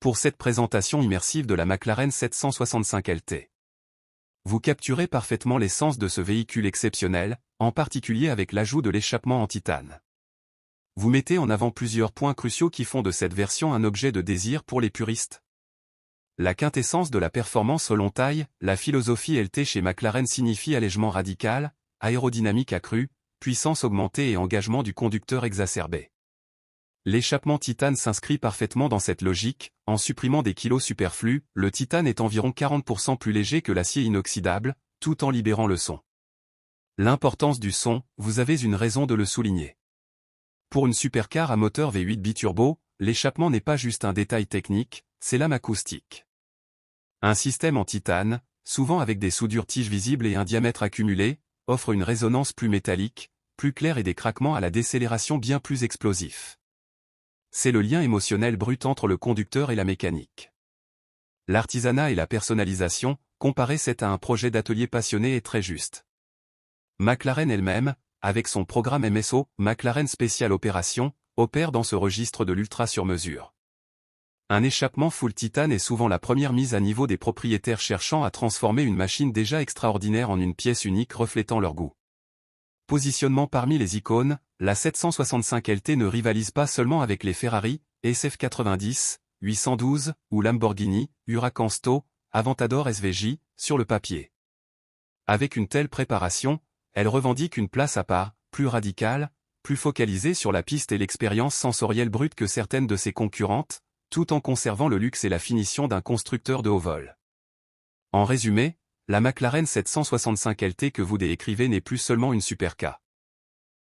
pour cette présentation immersive de la McLaren 765 LT. Vous capturez parfaitement l'essence de ce véhicule exceptionnel, en particulier avec l'ajout de l'échappement en titane. Vous mettez en avant plusieurs points cruciaux qui font de cette version un objet de désir pour les puristes. La quintessence de la performance selon taille, la philosophie LT chez McLaren signifie allègement radical, aérodynamique accrue, puissance augmentée et engagement du conducteur exacerbé. L'échappement titane s'inscrit parfaitement dans cette logique, en supprimant des kilos superflus, le titane est environ 40% plus léger que l'acier inoxydable, tout en libérant le son. L'importance du son, vous avez une raison de le souligner. Pour une supercar à moteur V8 biturbo, l'échappement n'est pas juste un détail technique, c'est l'âme acoustique. Un système en titane, souvent avec des soudures tiges visibles et un diamètre accumulé, offre une résonance plus métallique, plus claire et des craquements à la décélération bien plus explosifs. C'est le lien émotionnel brut entre le conducteur et la mécanique. L'artisanat et la personnalisation, comparez c'est à un projet d'atelier passionné et très juste. McLaren elle-même, avec son programme MSO, McLaren Special Opération, opère dans ce registre de l'ultra sur mesure. Un échappement full titane est souvent la première mise à niveau des propriétaires cherchant à transformer une machine déjà extraordinaire en une pièce unique reflétant leur goût. Positionnement parmi les icônes, la 765 LT ne rivalise pas seulement avec les Ferrari, SF90, 812, ou Lamborghini, Huracan Sto, Aventador SVJ, sur le papier. Avec une telle préparation, elle revendique une place à part, plus radicale, plus focalisée sur la piste et l'expérience sensorielle brute que certaines de ses concurrentes, tout en conservant le luxe et la finition d'un constructeur de haut vol. En résumé, la McLaren 765 LT que vous décrivez n'est plus seulement une supercar.